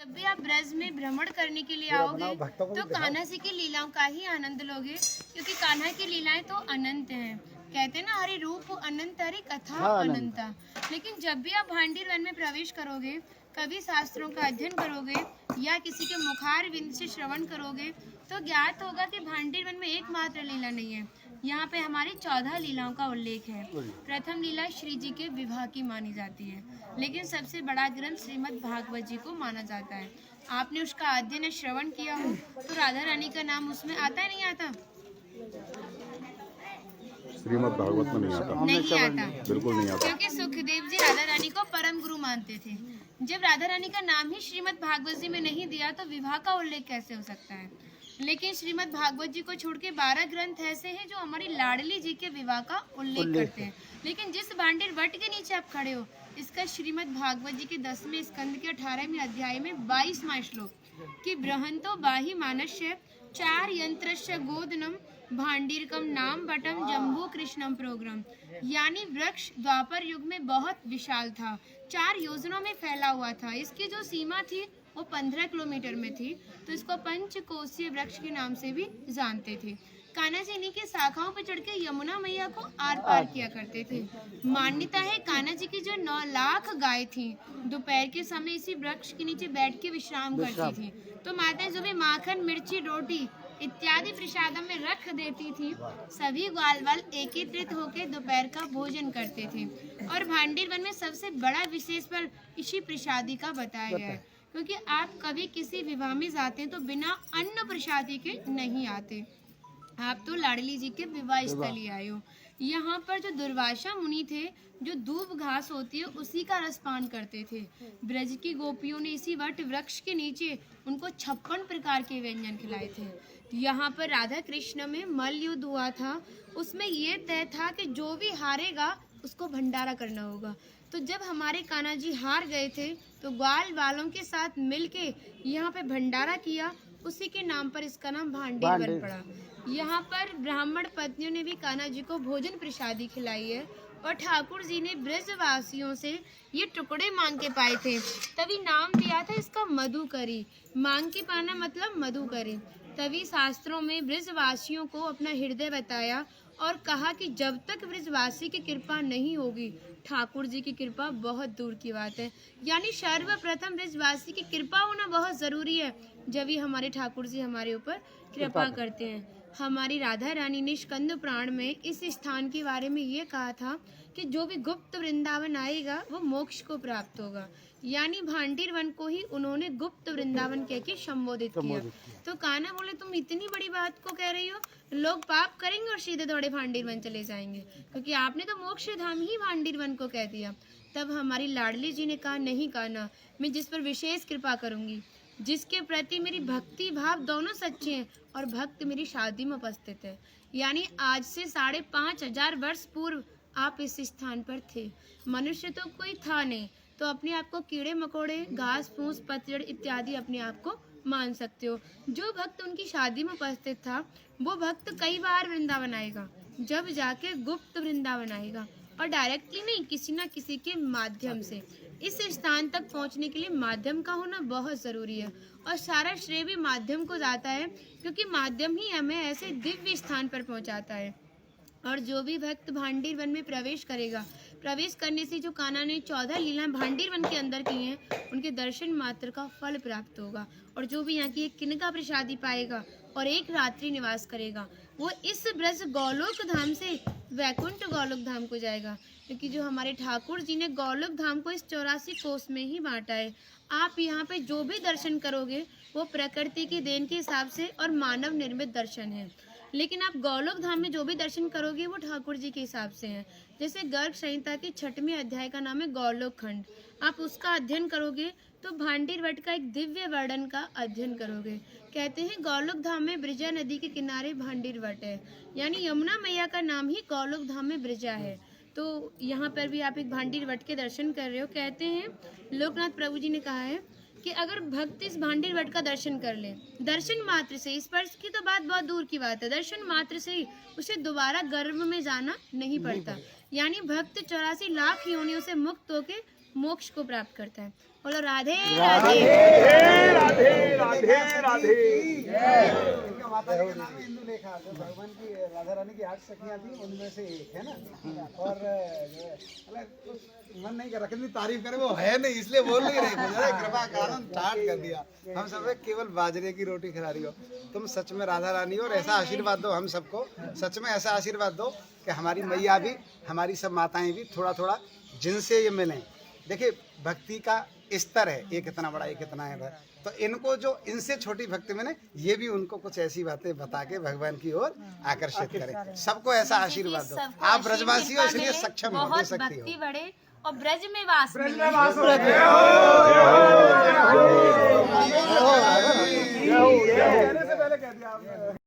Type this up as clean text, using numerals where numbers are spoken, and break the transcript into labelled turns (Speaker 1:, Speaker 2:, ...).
Speaker 1: जब भी आप ब्रज में भ्रमण करने के लिए आओगे तो कान्हा जी की लीलाओं का ही आनंद लोगे, क्योंकि कान्हा की लीलाएं तो अनंत हैं। कहते हैं ना, हरि रूप अनंत हरि कथा अनंता। लेकिन जब भी आप भांडीर वन में प्रवेश करोगे, कभी शास्त्रों का अध्ययन करोगे या किसी के मुखार विंद से श्रवण करोगे तो ज्ञात होगा कि भांडीर वन में एकमात्र लीला नहीं है, यहाँ पे हमारी 14 लीलाओं का उल्लेख है। प्रथम लीला श्री जी के विवाह की मानी जाती है, लेकिन सबसे बड़ा ग्रंथ श्रीमद् भागवत जी को माना जाता है। आपने उसका अध्ययन श्रवण किया हो तो राधा रानी का नाम उसमें आता है, नहीं आता?
Speaker 2: श्रीमद् भागवत में नहीं आता, बिल्कुल नहीं आता,
Speaker 1: क्योंकि सुखदेव जी राधा रानी को परम गुरु मानते थे। जब राधा रानी का नाम ही श्रीमद् भागवत जी में नहीं दिया तो विवाह का उल्लेख कैसे हो सकता है? लेकिन श्रीमद् भागवत जी को छोड़ के 12 ग्रंथ ऐसे हैं जो हमारी लाडली जी के विवाह का उल्लेख करते हैं। लेकिन जिस भांडीर वट के नीचे आप खड़े हो, इसका श्रीमद् भागवत जी के 10वें स्कंद के 18वें अध्याय में 22वां श्लोक कि बृहंतो बाहि मानस्य 4 यंत्रस्य गोदनम भांडीरकम नाम बटम जम्बू कृष्णम प्रोग्राम, यानी वृक्ष द्वापर युग में बहुत विशाल था, 4 योजनों में फैला हुआ था। इसकी जो सीमा थी वो 15 किलोमीटर में थी, तो इसको पंचकोशीय वृक्ष के नाम से भी जानते थे। कान्हा जी इन्हीं की शाखाओं पर चढ़ के यमुना मैया को आर पार किया करते थे। मान्यता है कान्हा जी की जो 9 लाख गाय थी दोपहर के समय इसी वृक्ष के नीचे बैठ के विश्राम करती थी। तो माता जो भी माखन मिर्ची रोटी इत्यादि प्रसादम में रख देती थी, सभी ग्वाल वाल एकत्रित होकर दोपहर का भोजन करते थे। और भांडीर वन में सबसे बड़ा विशेष पर इसी प्रसादी का बताया गया है, क्योंकि आप कभी किसी विवाह में जाते हैं तो बिना अन्न प्रसादी के नहीं आते। आप तो लाडली जी के विवाह स्थली आए हो। यहाँ पर जो दुर्वासा मुनि थे, जो दूब घास होती है उसी का रसपान करते थे। ब्रज की गोपियों ने इसी वट वृक्ष के नीचे उनको 56 प्रकार के व्यंजन खिलाए थे। यहाँ पर राधा कृष्ण में मल्ल युद्ध हुआ था, उसमें ये तय था कि जो भी हारेगा उसको भंडारा करना होगा। तो जब हमारे कान्हा जी हार गए थे तो ग्वाल वालों के साथ मिलके यहाँ पे भंडारा किया, उसी के नाम पर इसका नाम भांडीर वन पड़ा। यहाँ पर ब्राह्मण पत्नियों ने भी कान्हा जी को भोजन प्रसादी खिलाई है, और ठाकुर जी ने ब्रजवासियों से ये टुकड़े मांग के पाए थे, तभी नाम दिया था इसका मधुकरी। मांग के पाना मतलब मधुकरी। तभी शास्त्रों में ब्रजवासियों को अपना हृदय बताया और कहा कि जब तक ब्रजवासी की कृपा नहीं होगी, ठाकुर जी की कृपा बहुत दूर की बात है। यानी सर्वप्रथम ब्रजवासी की कृपा होना बहुत जरूरी है, जब ही हमारे ठाकुर जी हमारे ऊपर कृपा करते हैं। हमारी राधा रानी ने स्कंद पुराण में इस स्थान के बारे में ये कहा था कि जो भी गुप्त वृंदावन आएगा वो मोक्ष को प्राप्त होगा। यानी भांडीर वन को ही उन्होंने गुप्त वृंदावन कह के संबोधित किया। तो कान्हा बोले, तुम इतनी बड़ी बात को कह रही हो, लोग पाप करेंगे और सीधे दौड़े भांडीर वन चले जाएंगे, क्योंकि आपने तो मोक्ष धाम ही भांडीर वन को कह दिया। तब हमारी लाडली जी ने कहा, नहीं कान्हा, मैं जिस पर विशेष कृपा करूंगी, जिसके प्रति मेरी भक्ति भाव दोनों सच्चे हैं और भक्त मेरी शादी में उपस्थित है। यानी आज से 5,500 वर्ष पूर्व आप इस स्थान पर थे। मनुष्य तो कोई था नहीं, तो अपने आप को कीड़े मकोड़े, घास फूस, पतझड़ इत्यादि अपने आप को मान सकते हो। जो भक्त उनकी शादी में उपस्थित था वो भक्त कई बार वृंदावन आएगा, जब जाके गुप्त वृंदावन आएगा, और डायरेक्टली नहीं, किसी न किसी के माध्यम से। इस स्थान तक पहुंचने के लिए माध्यम का होना बहुत जरूरी है, और सारा श्रेय भी माध्यम को जाता है, क्योंकि माध्यम ही हमें ऐसे दिव्य स्थान पर पहुंचाता है। और जो भी भक्त भांडीर वन में प्रवेश करेगा, प्रवेश करने से जो कान्हा ने 14 लीलाएं भांडीर वन के अंदर की हैं, उनके दर्शन मात्र का फल प्राप्त होगा। और जो भी यहाँ की एक किनका प्रसादी पाएगा और एक रात्रि निवास करेगा, वो इस ब्रज गौलोक धाम से वैकुंठ गौलोक धाम को जाएगा, क्योंकि जो हमारे ठाकुर जी ने गौलोक धाम को इस 84 कोस में ही बांटा है। आप यहाँ पे जो भी दर्शन करोगे वो प्रकृति की देन के हिसाब से और मानव निर्मित दर्शन है, लेकिन आप गौलोक धाम में जो भी दर्शन करोगे वो ठाकुर जी के हिसाब से हैं। जैसे गर्ग संहिता के 6वें अध्याय का नाम है गौलोक खंड, आप उसका अध्ययन करोगे तो भांडीर वट का एक दिव्य वर्णन का अध्ययन करोगे। कहते हैं गौलोक धाम में ब्रजा नदी के किनारे भांडीर वट है, यानी यमुना मैया का नाम ही गौलोक धाम में ब्रजा है। तो यहाँ पर भी आप एक भांडीर वट के दर्शन कर रहे हो। कहते हैं लोकनाथ प्रभु जी ने कहा है कि अगर भक्त इस भांडीर वट का दर्शन कर ले, दर्शन मात्र से, स्पर्श की तो बात बहुत दूर की बात है, दर्शन मात्र से ही उसे दोबारा गर्भ में जाना नहीं पड़ता। यानी भक्त 84 लाख योनियों से मुक्त होकर मोक्ष को प्राप्त करता है। बोलो राधे राधे।
Speaker 3: राधे।
Speaker 4: इनका माता जी का नाम है इंदुलेखा, जो भगवान की राधा रानी की 8 सखियां थी उनमें से एक है ना। और कुछ मन नहीं कर रहा, कितनी तारीफ करे, वो है नहीं इसलिए बोल नहीं रही, मुझे कृपा कारण स्टार्ट कर दिया। हम सब केवल बाजरे की रोटी खिला रही हो, तुम सच में राधा रानी हो। और ऐसा आशीर्वाद दो हम सबको, सच में ऐसा आशीर्वाद दो कि हमारी मैया भी, हमारी सब माताएं भी थोड़ा थोड़ा जिनसे ये मिलें। देखिए भक्ति का स्तर है, एक इतना बड़ा एक इतना है, तो इनको जो इनसे छोटी भक्ति में ने, ये भी उनको कुछ ऐसी बातें बता के भगवान की ओर आकर्षित करें। सबको ऐसा आशीर्वाद दो। आप ब्रजवासी हो इसलिए सक्षम हो, दे
Speaker 1: बहुत
Speaker 4: सकती
Speaker 1: भक्ति
Speaker 4: हो।
Speaker 1: बढ़े और ब्रज में वास मिले।
Speaker 3: जय हो। कहने से पहले कह दिया आपने।